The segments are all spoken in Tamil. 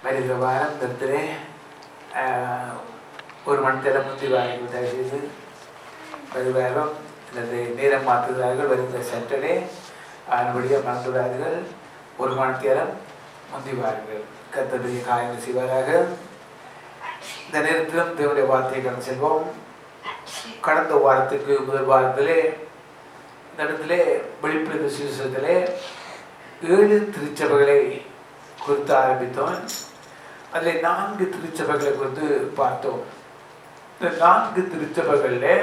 வருகிற வாரம் தரத்திலே ஒரு மணி நேரம் முந்தி வாரம் தயவுசெய்து வருவாரம் அல்லது நேரம் மாற்றுகிறார்கள். வருகிற சாட்டர்டே அதனுடைய மறந்துவிடார்கள். ஒரு மணி நேரம் முந்தி வாருங்கள். கர்த்தருடைய காரியங்கள் செய்வாராக. இந்த நேரத்திலும் தேவனுடைய வார்த்தையை கடந்து செல்வோம். கடந்த வாரத்துக்கு முதல் வாரத்திலே இந்த இடத்திலே வெளிப்படுத்த சுவிசேஷத்திலே 7 திருச்சபைகளை குறித்து ஆரம்பித்தோம். அதில் 4 திருச்சபைகளை குறித்து பார்த்தோம். இந்த 4 திருச்சபைகளில்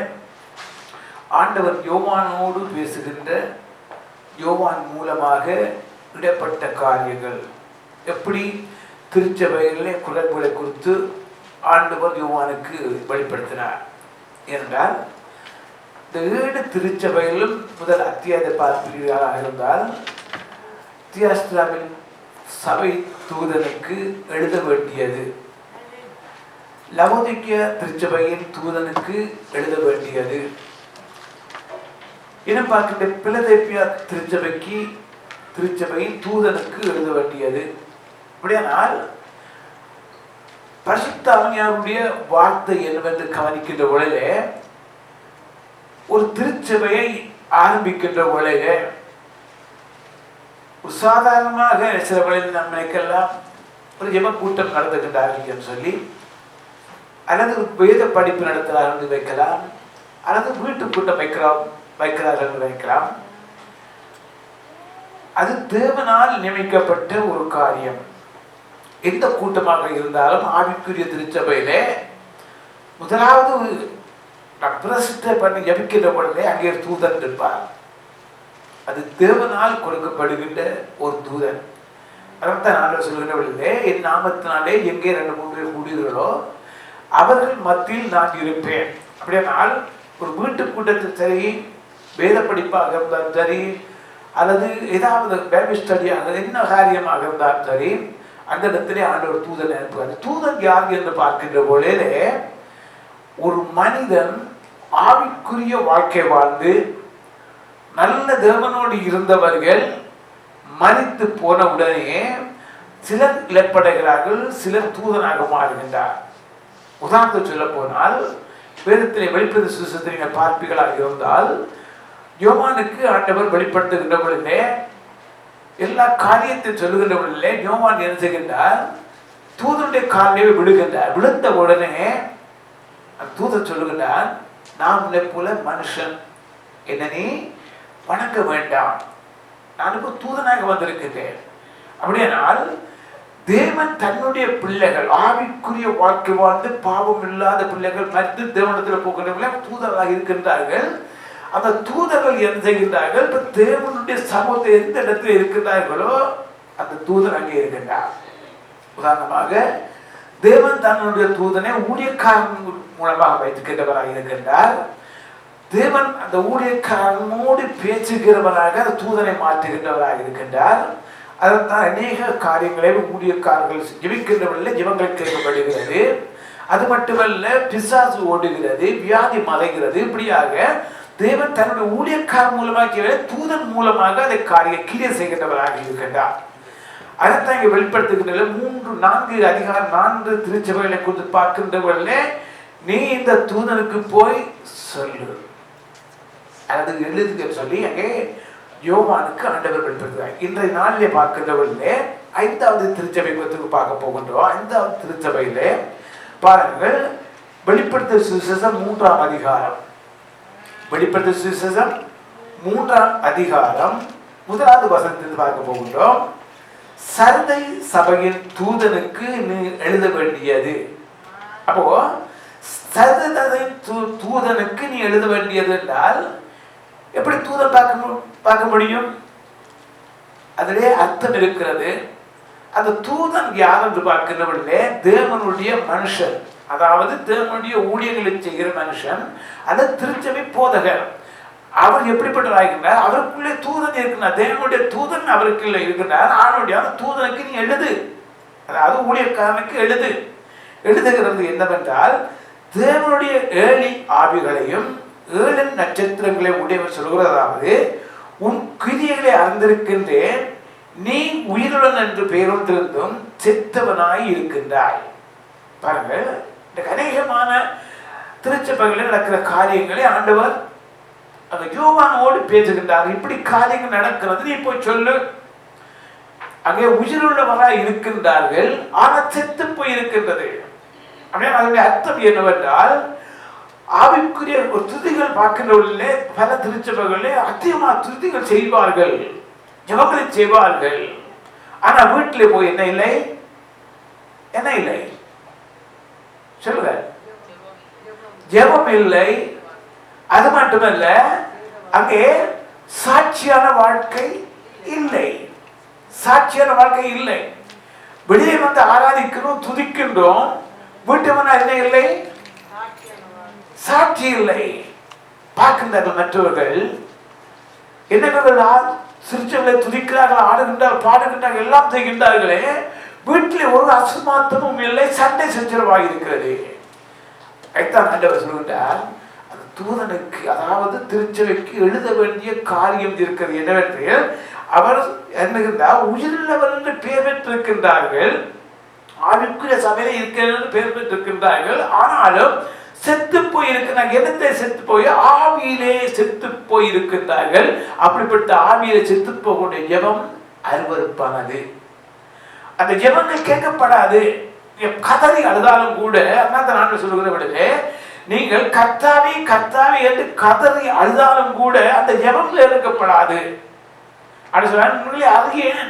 ஆண்டவர் யோவானோடு பேசுகின்ற யோவான் மூலமாக இடப்பட்ட காரியங்கள், எப்படி திருச்சபைகளிலே குரல்களை குறித்து ஆண்டவர் யோவானுக்கு வெளிப்படுத்தினார் என்றால், இந்த 7 திருச்சபைகளும் முதல் அத்தியாயத்தை பார்ப்பீர்களாக இருந்தால், தியாஸ்திராவின் சபை தூதனுக்கு எழுத வேண்டியது, லவோதிக்கேயா திருச்சபையின் தூதனுக்கு எழுத வேண்டியது, இன்னும் பார்க்கின்ற பிலதெல்பியா திருச்சபையின் தூதனுக்கு எழுத வேண்டியது. அப்படியானால் பரிசுத்த ஆவியானவருடைய வார்த்தை என்னவென்று கவனிக்கின்ற வேளையிலே, ஒரு திருச்சபையை ஆரம்பிக்கின்ற வேளையிலே சாதாரணமாக சில வேளையில் நாம் நினைக்கலாம், ஒரு ஜெப கூட்டம் நடத்துகின்றார்கள் என்று சொல்லி, அல்லது வேத படிப்பு நடத்துகிறார்கள் என்று வைக்கலாம், அல்லது வீட்டு கூட்டம் வைக்கிறார்கள் என்று வைக்கலாம். அது தேவனால் நியமிக்கப்பட்ட ஒரு காரியம். எந்த கூட்டமாக இருந்தாலும் ஆவிக்குரிய திருச்சபையிலே முதலாவது பிரசித்த பண்ணி ஜபிக்கின்ற பொழுதே அங்கே தூதன் இருப்பார். அது தேவனால் கொடுக்கப்படுகின்ற ஒரு தூதன். அதான் நான் சொல்கின்ற பொழுதே, என் நாமத்தினாலே எங்கே 2-3 பேர் கூடுகிறோ அவர்கள் மத்தியில் நான் இருப்பேன். அப்படியானால் ஒரு வீட்டு கூட்டத்தில் சரி, வேத படிப்பாக இருந்தாலும் சரி, அல்லது ஏதாவது பைபிள் ஸ்டடியாக என்ன காரியமாக இருந்தாலும் சரி, அந்த இடத்திலே ஆண்டவர் தூதன் அனுப்புவார். தூதன் யார் என்று பார்க்கின்ற பொழுதே, ஒரு மனிதன் ஆவிக்குரிய வாழ்க்கை வாழ்ந்து நல்ல தேவனோடு இருந்தவர்கள் மரித்து போன உடனே சிலர் இழப்படைகிறார்கள், சிலர் தூதனாக மாறுகின்றார். உதாரணத்துக்கு சொல்ல போனால், வேதத்திலே வெளிப்படுத்த சுவிசேஷத்தை நீங்கள் பார்ப்பீர்களாக இருந்தால், யோவானுக்கு ஆண்டவர் வெளிப்படுத்துகின்ற பொழுதே, எல்லா காரியத்தை சொல்லுகின்ற பொழுதே யோவான் என்ன செய்கின்றார், தூதனுடைய காலையை விழுகின்றார். விழுந்த உடனே தூதன் சொல்லுகின்றார், நான் உன்னை போல மனுஷன், என்ன நீ வணங்க வேண்டாம், நான் இப்போ தூதனாக வந்திருக்கிறேன். அப்படியானால் தேவன் தன்னுடைய பிள்ளைகள், ஆவிக்குரிய வாழ்க்கை வாழ்ந்து பாவம் இல்லாத பிள்ளைகள் மறுத்து தேவனத்தில் போகின்றவர்களே தூதராக இருக்கின்றார்கள். அந்த தூதர்கள் என்ன செய்கின்றார்கள், இப்ப தேவனுடைய சமூகத்தை எந்த இடத்துல இருக்கின்றார்களோ அந்த தூதன் அங்கே இருக்கின்றார். உதாரணமாக, தேவன் தன்னுடைய தூதனை ஊழியக்காரன் மூலமாக வைத்துக்கின்றவராக இருக்கின்றார். தேவன் அந்த ஊழியக்காரனோடு பேசுகிறவராக அந்த தூதனை மாற்றுகின்றவராக இருக்கின்றார். அதைத்தான் அநேக காரியங்களை ஊழியக்காரர்கள் ஜெபிக்கின்றவர்களே ஜெபங்கள் கேட்கப்படுகிறது. அது மட்டுமல்ல, பிசாசு ஓடுகிறது, வியாதி மறைகிறது. இப்படியாக தேவன் தன்னுடைய ஊழியக்காரன் மூலமாக தூதன் மூலமாக அதை கிரியை செய்கின்றவராக இருக்கின்றார். அதைத்தான் இங்கே வெளிப்படுத்துகின்ற 3-4 அதிகாரம் 4 திருச்சபைகளை குறித்து பார்க்கின்றவர்களே, நீ இந்த தூதனுக்கு போய் சொல்லு, அது எழுதுக சொல்லி அங்கே யோவானுக்கு ஆண்டவர் வெளிப்படுத்துகிறார். இன்றைய நாளிலே பார்க்கின்றவர்களே 5வது திருச்சபை குறித்து பார்க்க போகின்றோம். 5வது திருச்சபையிலே பாருங்கள், வெளிப்படுத்த சுவிசேஷம் 3ஆம் அதிகாரம். வெளிப்படுத்த சுவிசேஷம் 3ஆம் அதிகாரம் 1வது வசனத்தில் பார்க்க போகின்றோம். சர்தை சபையின் தூதனுக்கு நீ எழுத வேண்டியது. அப்போ சர்தை தூதனுக்கு நீ எழுத வேண்டியது என்றால் எப்படி தூதன் பார்க்க முடியும்? அதிலே அர்த்தம் இருக்கிறது. அந்த தூதன் யார் என்று பார்க்கிறவர்களே, தேவனுடைய மனுஷன், அதாவது தேவனுடைய ஊழியர்களை செய்கிற மனுஷன், அந்த திருச்சபை போதகர். அவர் எப்படிப்பட்டவராகிறார்? அவருக்குள்ளே தூதன் இருக்கிறார். தேவனுடைய தூதன் அவருக்குள்ள இருக்கிறார். ஆணுடைய தூதனுக்கு நீ எழுது, அதாவது ஊழியக்காரனுக்கு எழுதுகிறது என்னவென்றால், தேவனுடைய 7 ஆவிகளையும் 7 நட்சத்திரங்களை உடையவர் சொல்கிறதாவது, உன் கிரியைகளை அறிந்திருக்கின்றேன், நீ உயிருடன் என்று பெயரொன்றிருந்தும் செத்தவனாய் இருக்கின்றாய். பாருங்க, இந்த அநேகமான திருச்சபைகளில் நடக்கிற காரியங்களை ஆண்டவர் அந்த யோவானோடு பேசுகின்றார். இப்படி காரியங்கள் நடக்கிறது, நீ போய் சொல்லு. அங்கே உயிருள்ளவராய் இருக்கின்றார்கள், ஆனால் செத்து போய் இருக்கின்றது. அப்படியே அதனுடைய அர்த்தம் என்னவென்றால், ஆவிக்குரிய ஒரு துதிகள் பார்க்கின்றவர்களே பல திருச்சபைகளே அதிகமாக துதிகள் செய்வார்கள், ஜெபங்களை செய்வார்கள். ஆனா வீட்டிலே போய் என்ன இல்லை, என்ன இல்லை சொல்லுங்க, ஜெபம் இல்லை. அது மட்டுமல்ல, அங்கே சாட்சியான வாழ்க்கை இல்லை, சாட்சியான வாழ்க்கை இல்லை. வெளியே வந்து ஆராதிக்கிறோம், துதிக்கின்றோம், வீட்டு என்ன இல்லை, சாட்சி இல்லை. பார்க்கின்றார்கள் மற்றவர்கள், என்னவர்கள் சிரிச்சவர்களை துதிக்கிறார்கள், ஆடுகின்றார்கள், பாடுகின்றார்கள், எல்லாம் செய்கின்றார்களே, வீட்டில் ஒரு அசுமாத்தமும் இல்லை, சண்டை சச்சரவாக இருக்கிறது. ஐத்தான் ஆண்டவர் சொல்கின்றார், அந்த தூதனுக்கு, அதாவது திருச்சபைக்கு எழுத வேண்டிய காரியம் இருக்கிறது என்னவென்று, அவர் என்னகின்றார், உயிருள்ளவர் என்று பெயர் பெற்றிருக்கின்றார்கள், ஆவிக்குரிய சபையில இருக்கிறது பெயர் பெற்றிருக்கின்றார்கள், ஆனாலும் செத்து போய் இருக்கிறாங்க. என்னத்தை செத்து போய், ஆவியிலே செத்து போய் இருக்கின்றார்கள். அப்படிப்பட்ட ஆவியிலே செத்து போகக்கூடிய ஜெபம் அருவருப்பானது. அந்த ஜெபங்கள் கேட்கப்படாது. கதறி அழுதாலும் கூட, அதான் நான் சொல்லுகிற விடலே, நீங்கள் கர்த்தாவே கர்த்தாவே என்று கதறி அழுதாலும் கூட அந்த ஜெபங்கள் ஏற்கப்படாது. அப்படி சொல்ல, அது ஏன்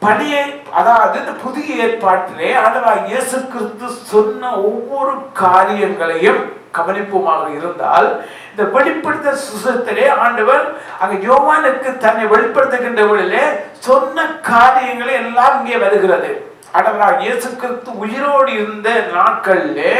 பணியை, அதாவது இந்த புதிய ஏற்பாட்டிலே ஆண்டவர் இயேசு கிறிஸ்து சொன்ன ஒவ்வொரு காரியங்களையும் கவனிப்புமாக இருந்தால், இந்த வெளிப்படுத்த சுசத்திலே ஆண்டவர் அங்க யோவானுக்கு தன்னை வெளிப்படுத்துகின்றவர்களே சொன்ன காரியங்களை எல்லாம் இங்கே வருகிறது. ஆண்டவராக இயேசு கிறிஸ்து உயிரோடு இருந்த நாட்களிலே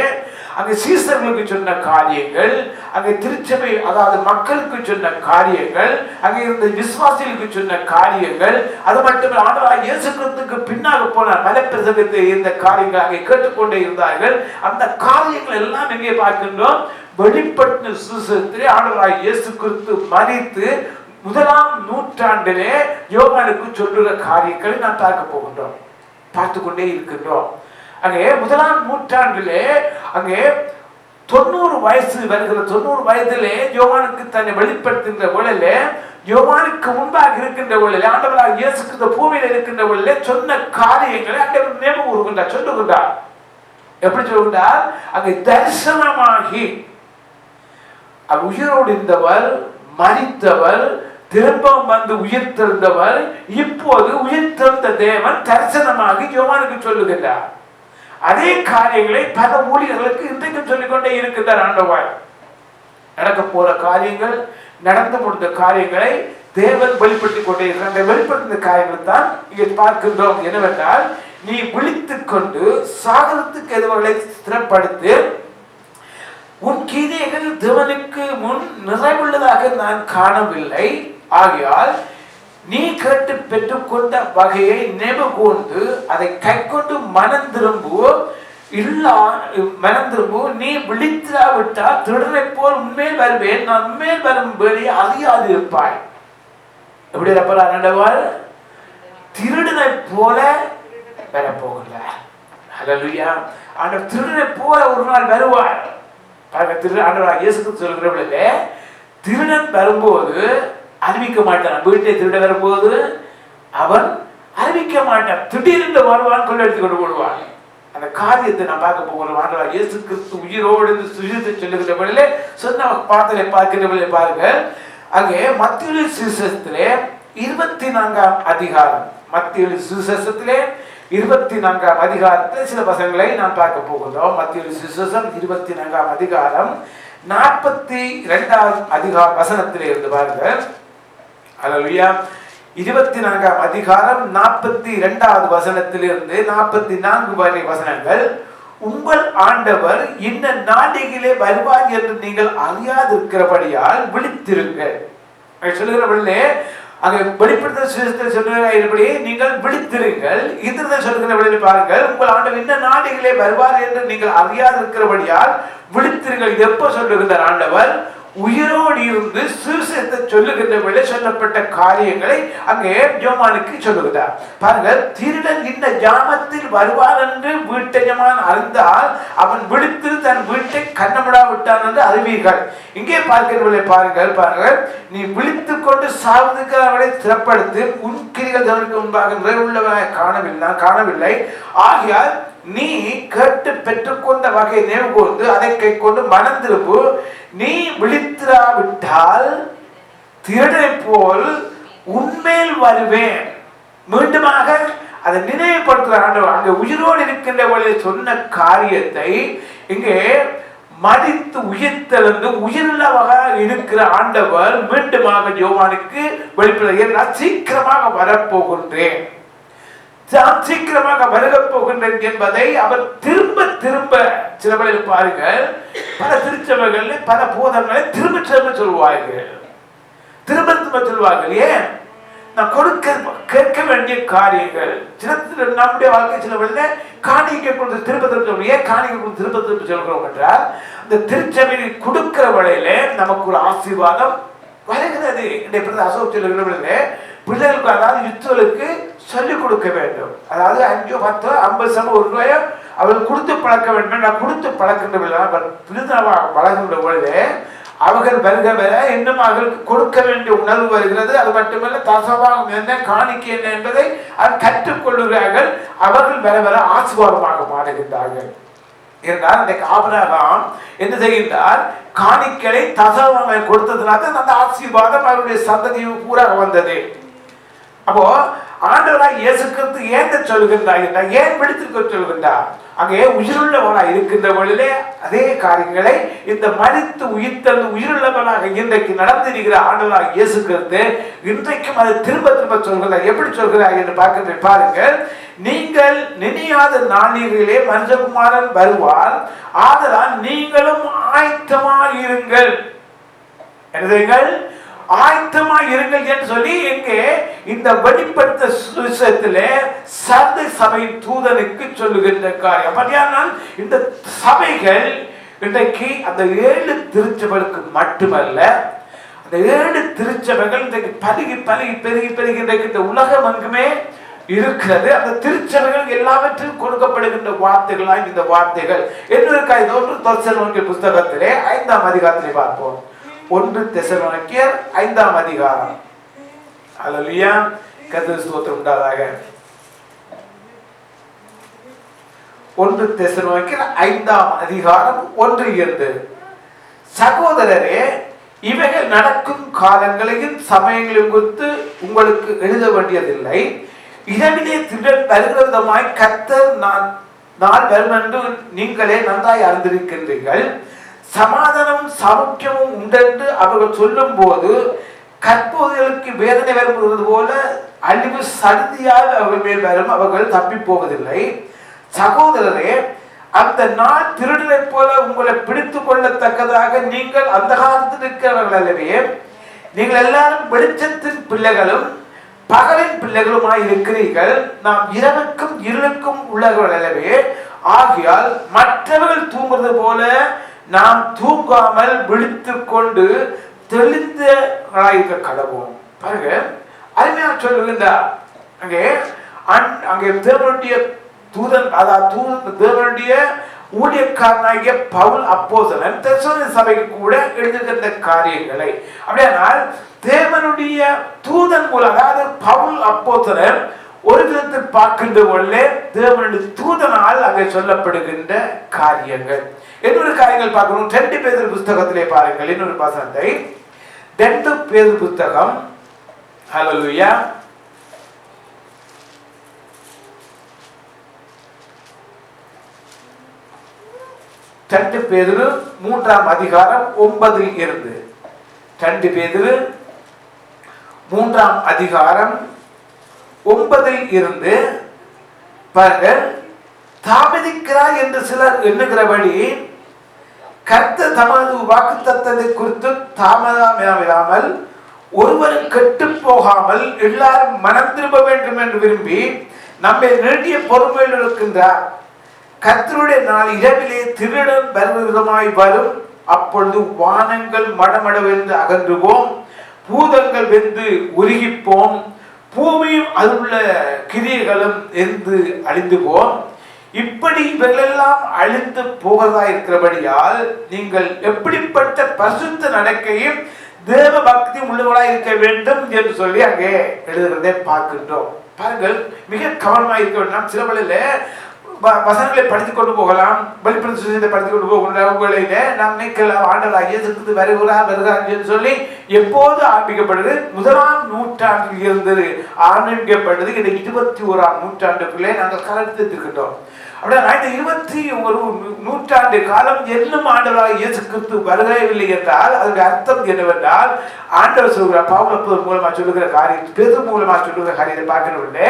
அங்கே சீசர்களுக்கு சொன்ன காரியங்கள், அங்கே திருச்சபை அதாவது மக்களுக்கு சொன்ன காரியங்கள், அங்கே இருந்த விசுவாசிகளுக்கு சொன்ன காரியங்கள், அது மட்டும் ஆண்டவராக இயேசு கிறிஸ்துக்கு பின்னாக போன மலைப்பிரசங்கத்தை இருந்த காரியங்கள் அங்கே கேட்டுக்கொண்டே இருந்தார்கள். அந்த காரியங்கள் எல்லாம் எங்கே பார்க்கின்றோம், வெளிப்பட்ட சுவிசேஷத்திலே ஆண்டவராக இயேசு கிறிஸ்து மரித்து 1ஆம் நூற்றாண்டிலே யோவானுக்கு சொல்லுகிற காரியங்களை நாம் பார்க்க போகின்றோம், பார்த்து கொண்டே இருக்கின்றோம். அங்கே 1ஆம் நூற்றாண்டிலே அங்கே 90 வயசு வருகிற 90 வயதிலே யோவானுக்கு தன்னை வெளிப்படுத்துகின்ற வேளையிலே, யோவானுக்கு முன்பாக இருக்கின்ற வேளையிலே ஆண்டவராக இயேசு கிறிஸ்து பூமியில் இருக்கின்ற வேளையிலே சொன்ன காரியங்களை ஆண்டவர் நினைவு கூறுகின்றார், சொல்லுகின்றார். எப்படி சொல்லுகின்றார், அங்கே தரிசனமாகி உயிரோடு இருந்தவர், மரித்தவர், திரும்பவும் வந்து உயிர் தெழுந்தவர், இப்போது உயிர் தெழுந்த தேவன் தரிசனமாகி யோவானுக்கு சொல்லுகின்றார். அதே காரியங்களை பல ஊழியர்களுக்கு இன்றைக்கும் சொல்லிக்கொண்டே இருக்கின்றார் ஆண்டவர். நடக்க போற காரியங்கள், நடந்து முடிந்த காரியங்களை தேவன் வெளிப்படுத்திக் கொண்டே இருக்கிறார். அந்த வெளிப்படுத்தின காரியங்கள் தான் இங்கே பார்க்கின்றோம். என்னவென்றால், நீ விழித்துக் கொண்டு சாகரத்துக்கு எதிர்வர்களை ஸ்திரப்படுத்தி உன் கிரியைகள் தேவனுக்கு முன் நிறைவுள்ளதாக நான் காணவில்லை, ஆகையால் நீ கேட்டு பெற்றுக்கொண்ட வகையை நினைவு கூர்ந்து அதை கை கொண்டு மனம் திரும்பு, நீ விழித்திராவிட்டால் திருடனை போல் உண்மையில் வருவேன், நான் உண்மையில் வரும்படி அறியாது இருப்பாய். எப்படி நடப்பார், திருடனை போல வரப்போகல. ஹல்லேலூயா. ஆண்டவர் திருடனை போல ஒரு நாள் வருவார். ஆண்டவராக இயேசு கிறிஸ்து சொல்கிறவர்களே, திருடன் வரும்போது அறிவிக்க மாட்டான். வீட்டை திருட வரும்போது அவன் அறிவிக்க மாட்டான், திடீரென்று வருவான், கொள்ள எடுத்து கொண்டு போடுவான். அந்த காரியத்தை நான் பார்க்க போகிறோம். ஆண்டவராக இயேசு கிறிஸ்து உயிரோடு சுவிசேஷத்தை சொல்லுகின்றவர்களே சொன்ன பாத்திரை பார்க்கின்றவர்களே பாருங்க. அங்கே மத்தேயு சுவிசேஷத்திலே 24ஆம் அதிகாரம், மத்தேயு சுவிசேஷத்திலே 24ஆம் அதிகாரத்தில் சில வசனங்களை நாம் பார்க்க போகிறோம். மத்தேயு சுவிசேஷம் 24ஆம் அதிகாரம் 42ஆம் அதிகார வசனத்திலே இருந்து பாருங்க. அல்லேலூயா. 24ஆம் அதிகாரம் 42வது வசனத்திலிருந்து 44 வரை வசனங்கள். உங்கள் ஆண்டவர் இந்த நாளிலே வருவார் என்று நீங்கள் அறியாதிருக்கிறபடியால் விழித்திருங்கள். சொல்லுகிறவர்களே, அங்கே வெளிப்படுத்த சொல்லுகிறபடி நீங்கள் விழித்திருங்கள். இதில் சொல்லுகிறவர்களை பாருங்கள், உங்கள் ஆண்டவர் இந்த நாளிலே வருவார் என்று நீங்கள் அறியாதிருக்கிறபடியால் விழித்திருங்கள். இது எப்ப சொல்லுகின்றார் ஆண்டவர்? உயிரோடு இருந்து சுவிசேஷத்தை சொல்லுகின்ற வேளை சொல்லப்பட்ட காரியங்களை அங்கே யோவானுக்கு சொல்லுகிறார். பாருங்கள், திருடன் இந்த ஜாமத்தில் வருவான் என்று வீட்டெஜமான் அறிந்தால் அவன் விழித்து தன் வீட்டை கண்ணமிடா விட்டான் என்று அறிவீர்கள். இங்கே பார்க்கிறவர்களை பாருங்கள், நீ விழித்துக் கொண்டு சாவதுக்கு அவளை திறப்படுத்தி உன் கிரிகள் தவறுக்கு முன்பாக நிறைவுள்ளவனை காணவில்லை. ஆகையால் நீ கேட்டு பெற்றுக்கொண்ட வகை நினைவு கூர்ந்து அதை கை கொண்டு மனம் திரும்பு. நீ விழித்திராவிட்டால் திருடனை போல் உன்மேல் வருவேன். மீண்டுமாக அதை நினைவுபடுத்துகிற அங்கே உயிரோடு இருக்கின்ற வழியை சொன்ன காரியத்தை இங்கே மதித்து உயிர்த்தெழுந்து உயிருள்ளவக இருக்கிற ஆண்டவர் மீண்டுமாக யோவானுக்கு வெளிப்படுத்த சீக்கிரமாக வரப்போகின்றேன், சீக்கிரமாக வருகப் போகின்றேன் என்பதை அவர் திரும்ப திரும்ப சில வழியில் பாருங்கள், பல திருச்சபைகள் பல போதங்களை திரும்ப திரும்ப சொல்வார்கள். ஏன்? நான் கேட்க வேண்டிய காரியங்கள் சில நம்முடைய வாழ்க்கை சில வழியில் காணிக்கை கொடுத்து திரும்ப திரும்ப சொல்லுவோம். ஏன் காணிக்கை கொடுத்து திரும்ப திரும்ப சொல்கிறோம் என்றால், இந்த திருச்சபையை கொடுக்கிற வழியில நமக்கு ஒரு ஆசீர்வாதம் வருகிறது. அசோக் சொல்லுகிற பிள்ளைகளுக்கு, அதாவது யுத்தலுக்கு சொல்லிக் கொடுக்க வேண்டும். அதாவது 5, 10, 50 சம 1 ரூபாயோ அவர்கள் கொடுத்து பழக்க வேண்டும். நான் கொடுத்து பழக்கின்ற பழகின்ற பொழுது அவர்கள் வருக வர இன்னும் அவர்களுக்கு கொடுக்க வேண்டிய உணர்வு வருகிறது. அது மட்டுமல்ல, தசவாகம் என்ன, காணிக்கை என்ன என்பதை அவர் கற்றுக்கொள்கிறார்கள். அவர்கள் வர வர ஆசீர்வாதமாக மாறுகின்றார்கள். என்றால் இன்றைக்கு ஆபிரகாம் என்ன செய்கின்றார்? காணிக்கையை தசவாகம் கொடுத்ததுனால அந்த ஆசீர்வாதம் அவருடைய சந்ததி பூரா வந்தது. அப்போ ஆண்டவராய் இயேசு கிறிஸ்து ஏன் சொல்கின்றார், ஏன் பிடித்திருக்க சொல்கின்றார்? அங்கே உயிருள்ளவனாக இருக்கின்ற பொழுதே அதே காரியங்களை இந்த மரித்து உயிர்த்தெழுந்து உயிருள்ளவனாக இன்றைக்கு நடந்திருக்கிற ஆண்டவராக இயேசு கிறிஸ்து இன்றைக்கும் அதை திரும்ப திரும்ப சொல்கிறார். எப்படி சொல்கிறார் என்று பாருங்கள். நீங்கள் நினையாத நாளிலே மனிதகுமாரன் வருவார், ஆதலால் நீங்களும் ஆயத்தமாயிருங்கள். என்னதுங்கள்? ஆயத்தமாக இருங்கள் என்று சொல்லி இங்கே இந்த வெளிப்படுத்த சுவிசேஷத்திலே சர்தை சபையின் தூதனுக்கு சொல்லுகின்ற காரியம். அப்படியானால் இந்த சபைகள் இன்றைக்கு அந்த 7 திருச்சபைகளுக்கு மட்டுமல்ல, அந்த 7 திருச்சபைகள் இன்றைக்கு பெருகி இன்றைக்கு இந்த உலகம் எங்குமே இருக்கிறது. அந்த திருச்சபைகள் எல்லாவற்றிலும் கொடுக்கப்படுகின்ற வார்த்தைகளாய் இந்த வார்த்தைகள் என்ன காரியம். 1 தெசலோனிக்கேயர் புத்தகத்திலே 5ஆம் அதிகாரத்திலே பார்ப்போம். 1 தெசலோனிக்கேயர் 5ஆம் அதிகாரம். அல்லேலூயா, கர்த்தருக்கு ஸ்தோத்திரம் உண்டாதாக. 1 தெசலோனிக்கேயர் 5ஆம் அதிகாரம் 1-2. சகோதரரே, இவைகள் நடக்கும் காலங்களையும் சமயங்களையும் குறித்து உங்களுக்கு எழுத வேண்டியதில்லை. இரவிலே திருடன் வருகிற விதமாய் கர்த்தர் நாள் வரும் என்று நீங்களே நன்றாய் அறிந்திருக்கின்றீர்கள். சமாதானமும் சௌக்கியமும் உண்டென்று அவர்கள் சொல்லும் போது கற்போதைகளுக்கு வேதனை வருவது போல அழிவு சடுதியாக அவர்கள் மேல் வரும், அவர்கள் தப்பி போவதில்லை. சகோதரரே, அந்த நாள் திருடனை போல உங்களை பிடித்து கொள்ளத்தக்கதாக நீங்கள் அந்த காலத்தில் இருக்கிறவர்கள் அல்லவே. நீங்கள் எல்லாரும் வெளிச்சத்தின் பிள்ளைகளும் பகலின் பிள்ளைகளுமாய் இருக்கிறீர்கள். நாம் இரவுக்கும் இருளுக்கும் உள்ளவர்கள் அல்லவே. ஆகையால் மற்றவர்கள் தூங்குவது போல நாம் தூங்காமல் விழித்துக் கொண்டு தெளிந்தவர்களாக கடவோம். பாருங்க, அருமையாக சொல்லுகின்றார். அங்கே தேவனுடைய தூதன், அதாவது தேவனுடைய ஊழியக்காரனாகிய பவுல் அப்போஸ்தலன் தெசலோனிக்கே சபைக்கு கூட எழுதுகின்ற காரியங்களை, அப்படியானால் தேவனுடைய தூதன் மூலம், அதாவது பவுல் அப்போஸ்தலன் ஒரு விதத்தில் பார்க்கின்ற பொழுது தேவனுடைய தூதனால் அங்கே சொல்லப்படுகின்ற காரியங்கள். இன்னொரு காரியங்கள் பார்க்கணும். 2 பேதுரு புத்தகத்திலே பாருங்கள் இன்னொரு வசனத்தை. 2 பேதுரு புத்தகம், ஹல்லேலூயா, 2 பேதுரு 3ஆம் அதிகாரம் 9-2. 2 பேதுரு 3ஆம் அதிகாரம் 9-2 பாருங்கள். தாமதிக்கிறார் என்று சிலர் எண்ணுகிறபடி கர்த்தர் தமது வாக்குத்தத்தத்தை குறித்து தாமதமில்லாமல் ஒருவரும் கெட்டு போகாமல் எல்லாரும் மனம் திரும்ப வேண்டும் என்று விரும்பி நம்மை நீடிய பொறுமையில் இருக்கின்றார். கர்த்தருடைய நாள் இரவிலே திருடன் வருவிதமாய் வரும், அப்பொழுது வானங்கள் மடமடவென்று அகன்றுவோம், பூதங்கள் வெந்து உருகிப்போம், பூமியும் அதுள்ள கிரியைகளும் என்று அழிந்து போம். இப்படி இவர்களெல்லாம் அழிந்து போகிறதா இருக்கிறபடியால் நீங்கள் எப்படிப்பட்ட பரிசுத்த நடக்கையும் தேவ பக்தி உள்ளவர்களாக இருக்க வேண்டும் என்று சொல்லி அங்கே எழுதுகிறதை பார்க்கின்றோம். பாருங்கள், மிக கவனமாக இருக்க வேண்டும். சில வேளையில வசனங்களை படித்துக் கொண்டு போகலாம், வெளிப்படுத்த படித்துக் கொண்டு போகின்ற வேளையில நாம் நினைக்கலாம், ஆண்டவராகிய இயேசு வருகிறார் என்று சொல்லி எப்போது ஆரம்பிக்கப்படுது? 1ஆம் நூற்றாண்டில் இருந்து ஆரம்பிக்கப்பட்டது. இந்த 21ஆம் நூற்றாண்டுக்குள்ளே நாங்கள் கலந்துருக்கின்றோம். அப்படியே இந்த 21 நூற்றாண்டு காலம் என்னும் ஆண்டவராகிய இயேசு கிறிஸ்து வருகவில்லை என்றால் அதனுடைய அர்த்தம் என்னவென்றால், ஆண்டவர் சொல்கிற பவுல் மூலமா சொல்லுகிற காரியம், பேதுரு மூலமா சொல்லுகிற காரியத்தை பார்க்கவில்லை.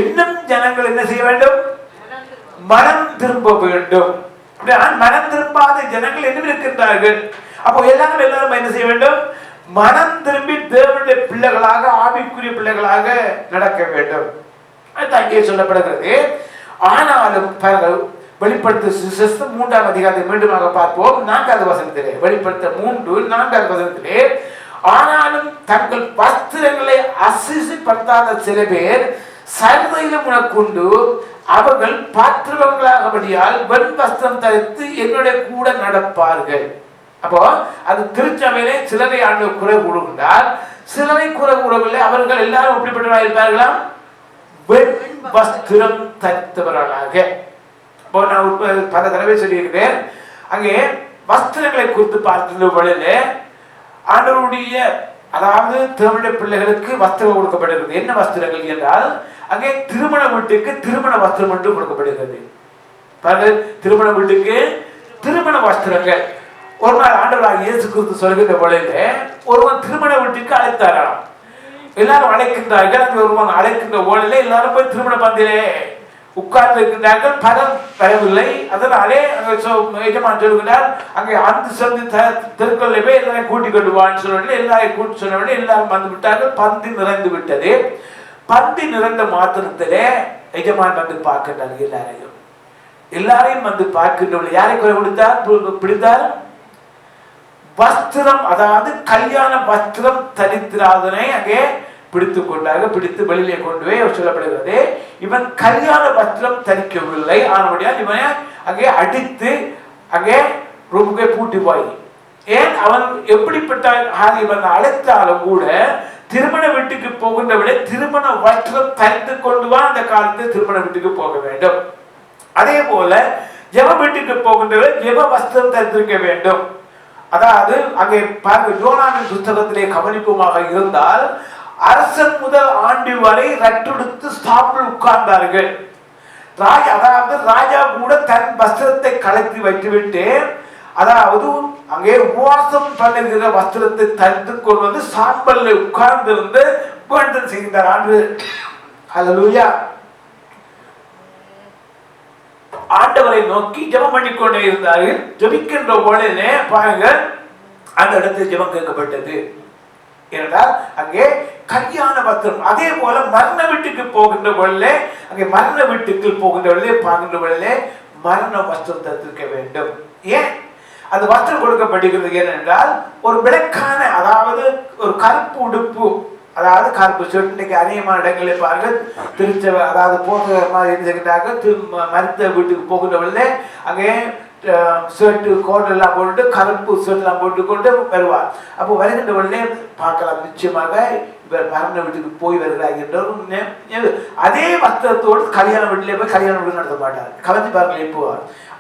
இன்னும் ஜனங்கள் என்ன செய்ய வேண்டும்? மனம் திரும்ப வேண்டும். மனம் திரும்பாத ஜனங்கள் என்ன இருக்கின்றார்கள்? அப்போ எல்லாரும் என்ன செய்ய வேண்டும்? மனம் திரும்பி தேவனுடைய பிள்ளைகளாக, ஆவிக்குரிய பிள்ளைகளாக நடக்க வேண்டும். அது அங்கே சொல்லப்படுகிறது. ஆனாலும் வெளிப்படுத்த 3ஆம் அதிகாரத்தை மீண்டுமாக பார்ப்போம். 4வது வசனத்திலே, வெளிப்படுத்த 3:4 வசனத்திலே, ஆனாலும் தங்கள் வஸ்திரங்களை அசிசிப்படுத்தாத சில பேர் சர்வையிலும் உனக்குண்டு, அவர்கள் பாத்திரங்களாகபடியால் வெண் வஸ்திரம் தரித்து என்னுடைய கூட நடப்பார்கள். அப்போ அது திருச்சபையிலே சிலரை ஆண்டவர் குறை கூறுகின்றார், சிலரை குறை கூறவில்லை. அவர்கள் எல்லாரும் எப்படிப்பட்டவர்களாக இருப்பார்களாம்? வெண் வஸ்திரம் தரித்தவர்களாக. இப்போ நான் பல தடவை சொல்லியிருக்கிறேன், அங்கே வஸ்திரங்களை குறித்து பார்க்கின்ற வழியில ஆண்டவருடைய, அதாவது தேவனுடைய பிள்ளைகளுக்கு வஸ்திரம் கொடுக்கப்படுகிறது. என்ன வஸ்திரங்கள் என்றால், அங்கே திருமண வீட்டுக்கு திருமண வஸ்திரம் என்று கொடுக்கப்படுகிறது. திருமண வீட்டுக்கு திருமண வஸ்திரங்கள். ஒரு நாள் ஆண்டவராகிய இயேசு கிறிஸ்து சொல்கின்ற பொழுது ஒருவன் திருமண வீட்டுக்கு அழைத்தாராம். எல்லாரும் அழைக்கின்றார்கள். அங்கே ஒருவன் அழைக்கின்ற போலிலே எல்லாரும் போய் திருமண பந்திலே உட்கார்ந்து இருக்கின்றார்கள். பலர் வரவில்லை. அதனாலே எஜமான் சொல்கிறார், அங்கே அந்த சொல்லி தெருக்களில் போய் எல்லாரையும் கூட்டிக் கொண்டு வான்னு சொல்ல, எல்லாரையும் கூட்டி சொன்ன எல்லாரும் வந்து விட்டார்கள். பந்தி நிறைந்து விட்டது. பந்தி நிறைந்த மாத்திரத்திலே எஜமான் வந்து பார்க்கின்றார். எல்லாரையும் வந்து பார்க்கின்றவர்கள் யாரை குறை பிடித்தார்? வஸ்திரம், அதாவது கல்யாண வஸ்திரம் தரித்திராதனை அங்கே பிடித்துக் கொண்டார்கள். பிடித்து வெளியிலே கொண்டு போய் சொல்லப்படுகிறது. இவன் கல்யாண வஸ்திரம் தரிக்கவில்லை. ஆனபடியால் இவனை அங்கே அடித்து அங்கே ரூமுக்கே பூட்டி போய், ஏன் அவன் எப்படிப்பட்ட இவன் அழைத்தாலும் கூட திருமண வீட்டுக்கு போகின்ற விட திருமண வஸ்திரம் தரித்து கொண்டு வா. அந்த காலத்தில் திருமண வீட்டுக்கு போக வேண்டும். அதே போல ஜெப வீட்டுக்கு போகின்ற ஜெப வஸ்திரம் தரித்திருக்க வேண்டும். அதாவது அங்கே பார்க்க யோனாவின் புத்தகத்திலே கவனிப்புமாக இருந்தால், அரசன் முதல் ஆண்டு வரை ரட்டுடுத்து ஸ்தாபில் உட்கார்ந்தார்கள். அதாவது ராஜா கூட தன் வஸ்திரத்தை கலத்தி வைத்துவிட்டு, அதாவது அங்கே உபவாசம் பண்ணுகிற வஸ்திரத்தை தரித்து கொள்வது சாம்பல்ல உட்கார்ந்திருந்து வேண்டல் செய்கின்றார். ஆண்டு ஹல்லேலூயா. ஆண்டவரை நோக்கி ஜெபம் பண்ணிக்கொண்டே இருந்தார்கள். ஜெபிக்கின்ற பொழுதே பாருங்க, அந்த இடத்தில் ஜெபம் கேட்கப்பட்டது. என்றால் அங்கே கல்யாண வஸ்திரம். அதே போல மரண வீட்டுக்கு போகின்ற பொழுதே, அங்கே மரண வீட்டுக்கு போகின்ற பொழுதே பார்க்கின்ற பொழுதே மரண வஸ்திரம் தரித்திருக்க வேண்டும். ஏன் அந்த வஸ்திரம் கொடுக்கப்படுகிறது? ஏனென்றால் ஒரு விளக்கான, அதாவது ஒரு கருப்பு உடுப்பு, அதாவது கருப்பு ஷர்ட். இன்னைக்கு அநேகமான இடங்களில் பாருங்க திருச்சபை, அதாவது போகிற மாதிரி இருந்துக்கிட்டாங்க. மருத்துவ வீட்டுக்கு போகின்ற பொழுது அங்கே ஷர்ட்டு கோட் எல்லாம் போட்டு கருப்பு ஷர்ட் எல்லாம் போட்டுக்கொண்டு வருவார். அப்போ வருகின்ற பொழுதே பார்க்கலாம், நிச்சயமாக இவர் மரண வீட்டுக்கு போய் வருகிறார் என்ற அதே வஸ்திரத்தோடு கல்யாண வீட்டிலே போய் கல்யாண வீடு நடத்த மாட்டார். கலைஞ்சு பாருங்கள் எப்போ,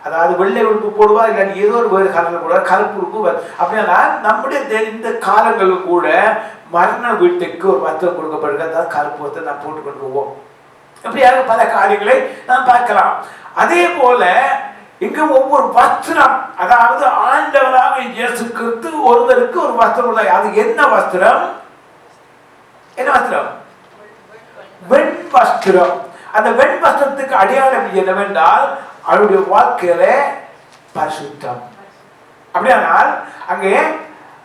அதாவது வெள்ளை உடுப்பு போடுவார், இல்லாட்டி ஏதோ ஒரு வேறு கலரில் போடுவார், கருப்பு உடுப்பு. அப்படின்னா நம்முடைய இந்த காலங்களும் கூட மரண வீட்டுக்கு ஒரு வஸ்திரம் கொடுக்கப்படுகிறது. கருப்பு வஸ்திரம் நாம் போட்டுக்கொண்டு போவோம். இப்படியாக பல காரியங்களை நாம் பார்க்கலாம். அதே போல இங்கு ஒவ்வொரு வஸ்திரம், அதாவது ஆண்டவராக இயேசு கிறிஸ்து ஒருவருக்கு ஒரு வஸ்திரம் உள்ளது. அது என்ன வஸ்திரம்? என்ன வஸ்திரம்? வெண் வஸ்திரம். அந்த வெண் வஸ்திரத்துக்கு அடையாளம் என்னவென்றால் அவருடைய வாழ்க்கையில பரிசுத்தம். அப்படியானால் அங்கே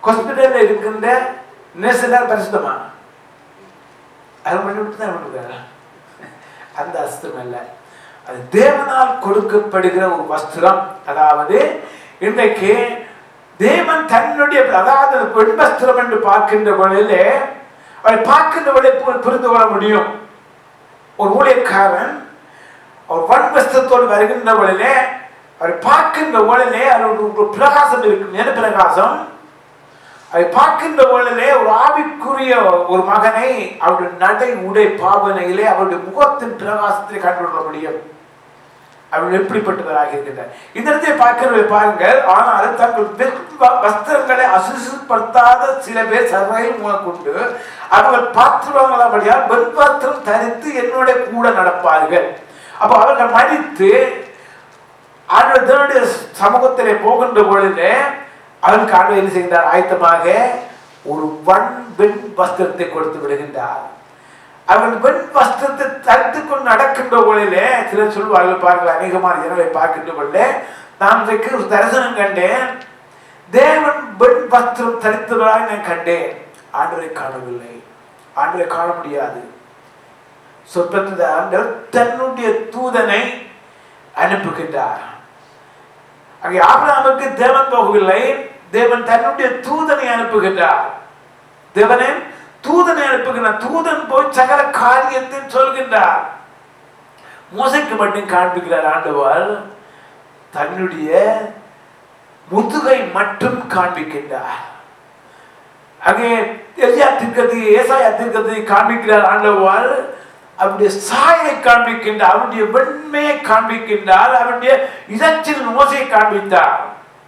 ஹாஸ்பிட்டல்ல இருக்கின்ற நர்ஸ் பரிசுத்தமா? அது பண்ணிவிட்டு தான் பண்ணுறாங்க. அந்த அஸ்திரம் அல்ல, அது தேவனால் கொடுக்கப்படுகிற ஒரு வஸ்திரம். அதாவது இன்றைக்கு தேவன் தன்னுடைய அதாவது வெண்வஸ்திரம் என்று பார்க்கின்ற பொழுதிலே அவரை பார்க்கின்ற பொழுது புரிந்து கொள்ள முடியும். ஒரு ஊழியக்காரன் அவர் வன்வஸ்திரத்தோடு வருகின்ற பொழுதிலே அவரை பார்க்கின்ற பொழுதிலே ஒரு பிரகாசம் இருக்கு. என்ன பிரகாசம்? அதை பார்க்கின்ற பொழுதிலே ஒரு ஆவிக்குரிய ஒரு மகனை அவருடைய நடை உடை பாவனையிலே அவருடைய முகத்தின் பிரகாசத்தை கண்டுகொள்ள முடியும். அவர்கள் எப்படிப்பட்டவராக இருக்கின்றனர் இந்த இடத்தை பார்க்கிறவரை பாருங்கள். ஆனால் தங்கள் வஸ்திரங்களை அசுசுப்படுத்தாத சில பேர் சபையில் கொண்டு அவர்கள் பாத்திரவங்களபடியால் வெண்வஸ்திரம் தரித்து என்னோட கூட நடப்பார்கள். அப்போ அவர்கள் மடித்து ஆண்டவருடைய சமூகத்திலே போகின்ற பொழுது அவருக்கு ஆண்டவர் என்ன செய்கின்றார்? ஆயத்தமாக ஒரு வெண் வஸ்திரத்தை கொடுத்து விடுகின்றார். அவன் வெண் வஸ்திரத்தை தரித்து கொண்டு நடக்கின்ற பொழுதிலே சிலர் சொல்வார்கள், பாருங்கள், அநேகமான ஜனங்களை பார்க்கின்ற பொழுது நான் இன்றைக்கு ஒரு தரிசனம் கண்டேன். தேவன் வெண் வஸ்திரம் தரித்தவராக நான் கண்டேன். ஆண்டவரை காணவில்லை. ஆண்டவரை காண முடியாது. சொற்பத்தில் ஆண்டவர் தன்னுடைய தூதனை அனுப்புகின்றார். அங்கே ஆபிரகாமுக்கு தேவன் போகவில்லை, தேவன் தன்னுடைய தூதனை அனுப்புகின்றார். தேவனே தூதனை அனுப்புகின்றார். தூதன் போய் சகல காரியத்தை சொல்கின்றார். மோசைக்கு மட்டும் காண்பிக்கிறார் ஆண்டவர். தன்னுடைய முதுகை மட்டும் காண்பிக்கின்றார். அங்கே எலியா தீர்க்கதரிசி, ஏசாயா தீர்க்கதரிசி காண்பிக்கிறார் ஆண்டவர். அவருடைய சாயை காண்பிக்கின்றார், அவருடைய வெண்மையை காண்பிக்கின்றார், அவருடைய இதச்சில் மோசையை காண்பித்தார்.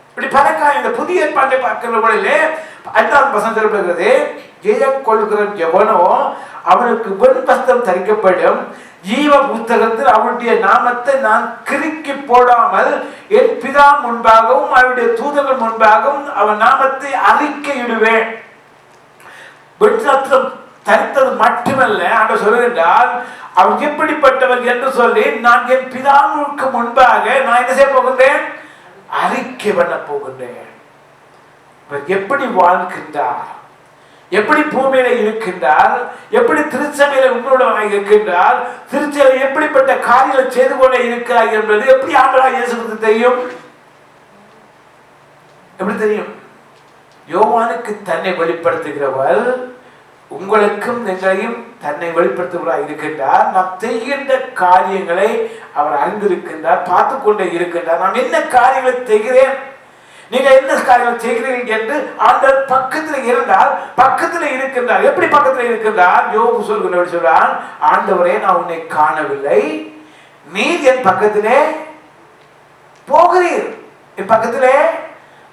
இப்படி பல இந்த புதிய ஏற்பாட்டை பார்க்கிற பொழுதிலே 5ஆம் வசனம் சொல்லப்படுகிறது, ஜெயம் கொள்கிற எவனோ அவனுக்கு வெண் வஸ்திரம் தரிக்கப்படும், ஜீவ புத்தகத்தில் அவருடைய நாமத்தை நான் கிறுக்கி போடாமல் என் பிதா முன்பாகவும் அவருடைய தூதர்கள் முன்பாகவும் அவன் நாமத்தை அறிக்கையிடுவேன். வெண்வஸ்திரம் தரித்தது மட்டுமல்ல, ஆண்டவர் சொல்லுகின்றால் அவர் எப்படிப்பட்டவர் என்று சொல்லி நான் என் பிதாவுக்கு முன்பாக நான் என்ன செய்ய போகின்றேன்? அறிக்கை பண்ண போகின்றேன். எப்படி வாழ்கின்றார், எப்படி பூமியில இருக்கின்றார், எப்படி திருச்சபையில உங்களுடைய இருக்கின்றார், திருச்சபையில் எப்படிப்பட்ட காரியங்களை செய்து கொண்டே இருக்கிறார் என்பது எப்படி ஆண்டவராகிய இயேசுவுக்கு தெரியும்? எப்படி தெரியும்? யோவானுக்கு தன்னை வெளிப்படுத்துகிறவர் உங்களுக்கும் எங்களையும் தன்னை வெளிப்படுத்துவதாக இருக்கின்றார். நாம் செய்கின்ற காரியங்களை அவர் அறிந்திருக்கின்றார், பார்த்து கொண்டே இருக்கின்றார். நான் என்ன காரியங்களை செய்கிறேன், நீங்க என்ன காரியங்கள் செய்கிறீர்கள் என்று ஆண்டவர் பக்கத்தில் இருந்தால் பக்கத்தில் இருக்கின்றார். எப்படி பக்கத்தில் இருக்கின்றார்? யோபு சொல்கிறான், ஆண்டவரே நான் உன்னை காணவில்லை, நீர் என் பக்கத்திலே போகிறீர், என் பக்கத்திலே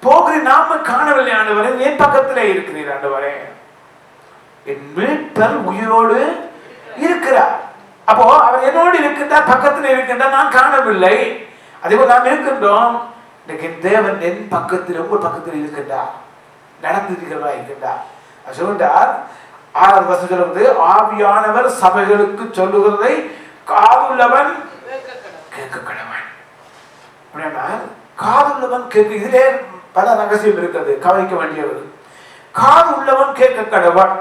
போகிறீர், நாம காணவில்லை ஆண்டவரே, என் பக்கத்திலே இருக்கிறீர் ஆண்டவரே, என் மீட்பர் உயிரோடு இருக்கிறார். அப்போ அவர் என்னோடு இருக்கின்றார், பக்கத்தில் இருக்கின்றார், நான் காணவில்லை. அதே போல் நாம் இருக்கின்றோம். தேவன் என் பக்கத்தில் உங்கள் பக்கத்தில் இருக்கின்றார், நடந்திருக்கிறதா இருக்கின்றார். சொல்கின்றார் 6ஆவது வசனம் சொல்லுவது, ஆவியானவர் சபைகளுக்கு சொல்லுகிறதை காதுள்ளவன் கேட்க கடவன். காதுள்ளவன் கேட்க, இதிலே பல ரகசியம் இருக்கிறது, கவனிக்க வேண்டியது. காது உள்ளவன் கேட்க கடவன்.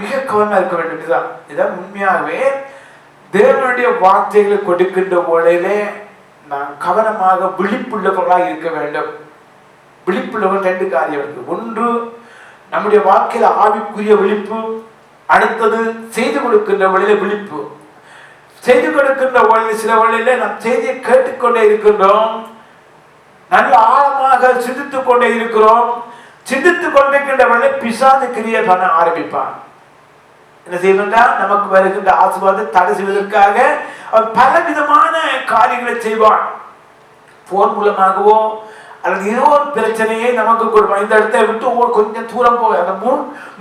மிக கவனமா இருக்க வேண்டும். இதுதான் உண்மையாகவே தேவனுடைய வார்த்தைகளை கொடுக்கின்ற போலே நாம் கவனமாக விழிப்புள்ளவர்களாக இருக்க வேண்டும். விழிப்புள்ளவர்கள் 2 காரியம் இருக்கு. ஒன்று நம்முடைய வாழ்க்கையில ஆவிக்குரிய விழிப்பு, அடுத்தது செய்து கொடுக்கின்ற வழியில விழிப்பு. செய்து கொடுக்கின்ற வழியில் சில வழியில நாம் செய்தியை கேட்டுக்கொண்டே இருக்கின்றோம், நல்ல ஆழமாக சிந்தித்துக் கொண்டே இருக்கிறோம். சிந்தித்துக் கொண்டிருக்கின்ற வழியில் பிசாசு கிரியை பண்ண ஆரம்பிப்பான். என்ன செய்வென்றால் நமக்கு வருகின்ற ஆசீர்வாதத்தை தடை செய்வதற்காக அவன் பல விதமான காரியங்களை செய்வான். போன் மூலமாகவோ அல்லது ஏதோ ஒரு பிரச்சனையை நமக்கு கொடுப்பான். இந்த இடத்தை விட்டு கொஞ்சம் தூரம் போக, அந்த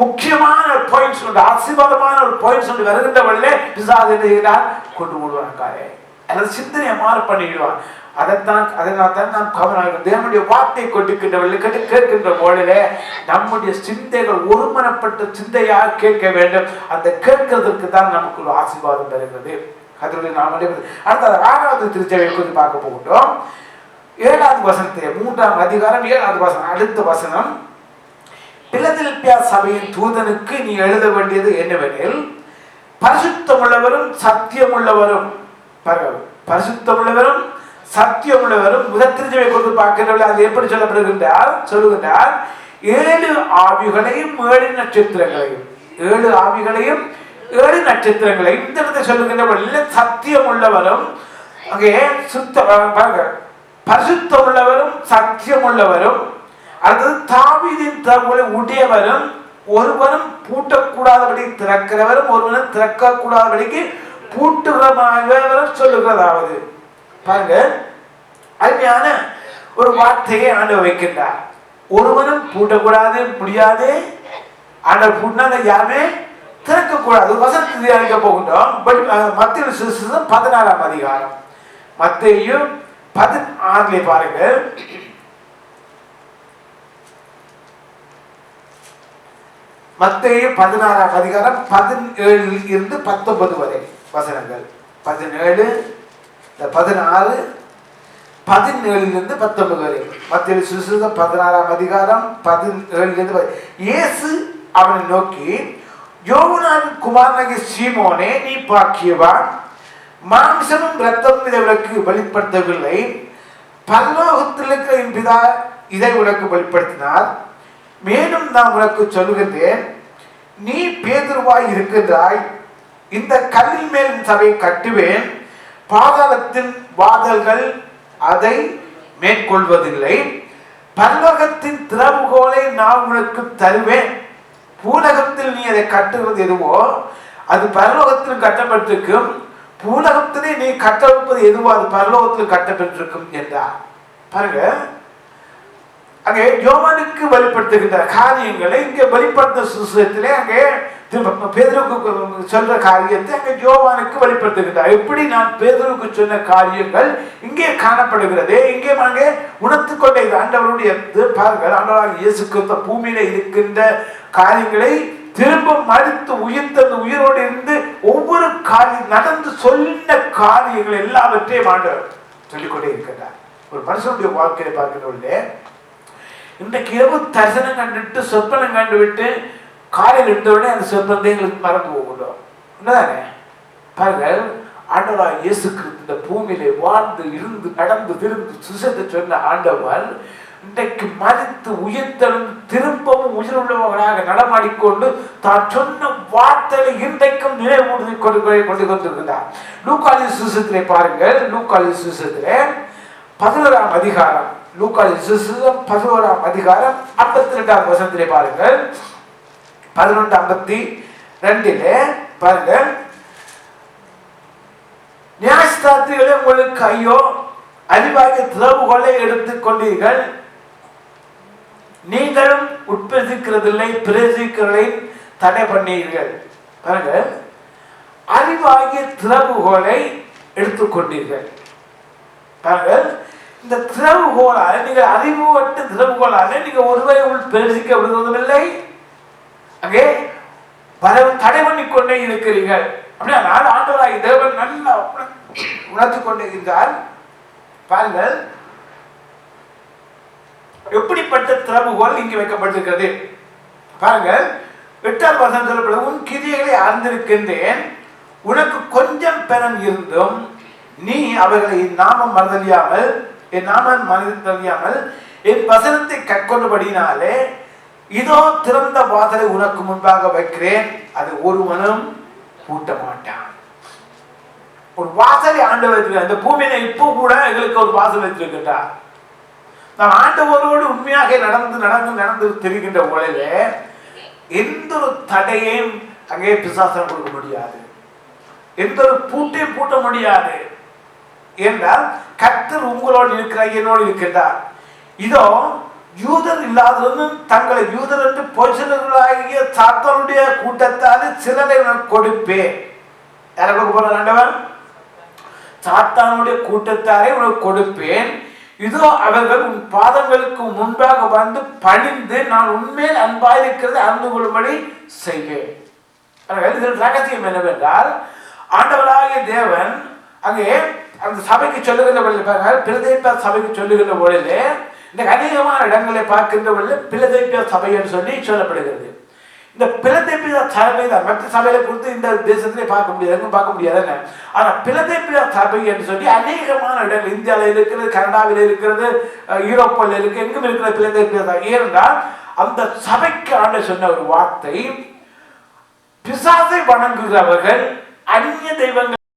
முக்கியமான ஒரு பாயிண்ட்ஸ் உண்டு, ஆசீர்வாதமான ஒரு பாயிண்ட்ஸ் உண்டு வருகின்ற வழியில பிசாசு என்ன செய்கிறான்? கொண்டு விடுவாங்க, அல்லது சிந்தனையை மாற பண்ணிடுவான். அதனால்தான் நாம் கவனம் தேவனுடைய வார்த்தை கொடுக்கின்றவர்கள் கேட்கின்ற போதிலே நம்முடைய சிந்தைகள் ஒருமனப்பட்ட சிந்தையாக கேட்க வேண்டும். அந்த கேட்கிறதுக்கு தான் நமக்கு ஒரு ஆசீர்வாதம் தருகிறது. நாம் அடுத்த 6வது திருச்சபையை குறித்து பார்க்க போகின்றோம். 7வது வசனத்தை 3ஆம் அதிகாரம் 7வது வசனம், அடுத்த வசனம், பிலதெல்பியா சபையின் தூதனுக்கு நீ எழுத வேண்டியது என்னவெனில், பரிசுத்தமுள்ளவரும் சத்தியமுள்ளவரும், பரிசுத்தமுள்ளவரும் சத்தியம் உள்ளவரும் முதற்திருச்சபை கொண்டு பார்க்கிறவர்கள் அது எப்படி சொல்லுகின்றார் 7 ஆவிகளையும் 7 நட்சத்திரங்களையும் 7 ஆவிகளையும் 7 நட்சத்திரங்களையும் இந்த இடத்தை சொல்லுகின்ற சத்தியம் உள்ளவரும் அங்கே பரிசுத்தம் உள்ளவரும் சத்தியம் உள்ளவரும் அடுத்தது தாவீதின் தகுதியை உடையவரும் ஒருவரும் பூட்டக்கூடாதபடி திறக்கிறவரும் ஒருவரும் திறக்கக்கூடாதபடிக்கு பூட்டுகிறவரும் சொல்லுகிறதாவது பாருங்க, அருமையான ஒரு வார்த்தையை ஆண்டவர் வைக்கின்றார். ஒருவனும் பூட்டக்கூடாது, முடியாது. ஆண்டவர் பூட்டினா யாருமே திறக்கக்கூடாது. வசனத்தை அறிக்க போகின்றோம். மத்தேயு சுவிசேஷம் 16ஆம் அதிகாரம், மத்தேயு 16 பாருங்க. மத்தேயு 16ஆம் அதிகாரம் 17 இருந்து 19 வரை வசனங்கள். 17 16 17 இருந்து 19 வரை மத்தேயு சுவிசேஷம் 16ஆம் அதிகாரம் 17 இருந்து. இயேசு அவனை நோக்கி, யோவானின் குமாரனாகிய சீமோனே, நீ பாக்கியவான், மாம்சமும் இரத்தமும் இதை உனக்கு வெளிப்படுத்தவில்லை, பரலோகத்தில் இருக்கிற என் பிதா இதை உனக்கு வெளிப்படுத்தினார். மேலும் நான் உனக்கு சொல்லுகின்றேன், நீ பேதுருவாய் இருக்கின்றாய், இந்த கல்லின் மேல் சபையை கட்டுவேன், பாதாளத்தின் வாதல்கள் அதை மேற்கொள்வதில்லை, பரலோகத்தின் திறவுகோலை நான் உனக்கு தருவேன். பூலகத்தில் நீ அதை கட்டுவது எதுவோ அது பரலோகத்தில் கட்டப்பட்டிருக்கும், பூலகத்திலே நீ கட்டமைப்பது எதுவோ அது பரலோகத்தில் கட்டப்பட்டிருக்கும் என்றார். பாருங்க, அங்கே யோவானுக்கு வெளிப்படுத்துகின்ற காரியங்களை இங்கே வெளிப்படுத்த சுசேஷத்திலே அங்கே பேதுருக்கு சொல்ற காரியத்தை அங்கே யோவானுக்கு வெளிப்படுத்துகின்றார். எப்படி நான் பேதுருக்கு சொன்ன காரியங்கள் இங்கே காணப்படுகிறது, இங்கே அங்கே உணர்த்து கொண்டே ஆண்டவருடைய பாருங்கள், ஆண்டவராக இயேசு கிறிஸ்து பூமியில இருக்கின்ற காரியங்களை திரும்ப மறுத்து உயிர்த்தது உயிரோடு இருந்து ஒவ்வொரு காரியம் நடந்து சொன்ன காரியங்கள் எல்லாவற்றையும் ஆண்டவர் சொல்லிக்கொண்டே இருக்கின்றார். ஒரு மனுஷனுடைய வாழ்க்கையை பார்க்கிறவர்களே, இன்றைக்கு இரவு தரிசனம் கண்டுட்டு சொப்பனம் கண்டு விட்டு காலையில் இருந்தவுடனே அந்த சொப்பனத்தை எங்களுக்கு மறந்து போகணும். என்னதானே பாருங்கள், ஆண்டவராக இயேசு கிறிஸ்து இந்த பூமியிலே வாழ்ந்து இருந்து நடந்து திருந்து சுசத்தை சொன்ன ஆண்டவர் இன்றைக்கு மறித்து உயிர்த்தெழுந்து திரும்பவும் உயிருள்ளவர்களாக நடமாடிக்கொண்டு தான் சொன்ன வார்த்தைகளை இன்றைக்கும் நினைவுறுத்தி கொண்டு கொண்டிருக்கிறார். லூக்காலி சுசத்திலே பாருங்கள், லூக்காலி சுசத்திலே 11ஆம் அதிகாரம், லூக்காலி சுசேஷம் 11ஆம் அதிகாரம் 52ஆம் வசனத்திலே பாருங்கள். 11:52 பாருங்கள், நியாயஸ்தாத்திரிகளே உங்களுக்கு ஐயோ, அறிவாகிய திறவுகோலை எடுத்துக் கொண்டீர்கள், நீங்களும் உட்பிரசிக்கிறதில்லை, பிரசிக்கிறதை தடை பண்ணீர்கள். பாருங்க, அறிவாகிய திறவுகோலை எடுத்துக்கொண்டீர்கள். பாருங்க, இந்த திறவுகோலால நீங்கள் அறிவுபட்ட திறவுகோலால நீங்க ஒருவரை உள் பிரசிக்க விடுவதுமில்லை, அங்கே தடை பண்ணி கொண்டே இருக்கிறீர்கள். அப்படின்னா ஆண்டவராகிய தேவன் நல்லா உணர்த்து கொண்டே இருந்தார். பாருங்கள், எப்படிப்பட்ட திறவுகோல் இங்கு வைக்கப்பட்டிருக்கிறது பாருங்கள். 8ஆம் வசனம் சொல்லப்படுது, உன் கிரியைகளை அறிந்திருக்கின்றேன், உனக்கு கொஞ்சம் பெணம் இருந்தும் நீ அவர்களை என் நாமம் மறந்தறியாமல் என் வசனத்தை கற்கொண்டபடினாலே இதோ திறந்த வாசலை உனக்கு முன்பாக வைக்கிறேன், அது ஒருவனும் பூட்ட மாட்டான். ஒரு வாசலை ஆண்டவர் வைத்திருக்கிறார். இந்த பூமியில இப்போ கூட எங்களுக்கு ஒரு வாசல் வைத்திருக்கின்றார். நாம் ஆண்டவரோடு உண்மையாக நடந்து தெரிகின்ற உலகில எந்த ஒரு தடையையும் அங்கே பிசாசம் கொடுக்க முடியாது, எந்த ஒரு பூட்டையும் பூட்ட முடியாது. என்றால் கர்த்தர் உங்களோடு இருக்கிறார், என்னோடு இருக்கின்றார். இதோ யூதர் இல்லாதவனும் தங்களை யூதர் என்று பொய்சலர்களாகிய சாத்தானுடைய கூட்டத்தால் சிலரை கொடுப்பேன். யாரை கொடுக்க போற ஆண்டவன்? சாத்தானுடைய கூட்டத்தாரை உனக்கு கொடுப்பேன். இதோ அவர்கள் உன் பாதங்களுக்கு முன்பாக வந்து பணிந்து நான் உண்மையில் அன்பாயிருக்கிறது அறிந்து கொள்ளும்படி செய்வேன். ரகசியம் என்னவென்றால், ஆண்டவராகிய தேவன் அங்கே அந்த சபைக்கு சொல்லுகின்ற பொழுது, பிலதெல்பியா சபைக்கு சொல்லுகின்ற பொழுது இந்த அநேகமான இடங்களை பார்க்கின்ற பொழுது பிலதெல்பியா சபை என்று சொல்லி சொல்லப்படுகிறது. இந்த பிலதெல்பியா சபை தான். மற்ற சபையில கொடுத்து இந்த தேசத்திலே பார்க்க முடியாது, எங்கும் பார்க்க முடியாது. ஆனா பிலதெல்பியா சபை என்று சொல்லி அநேகமான இடங்கள் இந்தியாவில் இருக்கிறது, கனடாவில் இருக்கிறது, யூரோப்பில் இருக்கு, எங்கும் இருக்கிற பிலதெல்பியா சபை. ஏனென்றால் அந்த சபைக்கு ஆண்டு சொன்ன ஒரு வார்த்தை, பிசாசை வணங்குகிறவர்கள் அந்நிய தெய்வங்கள்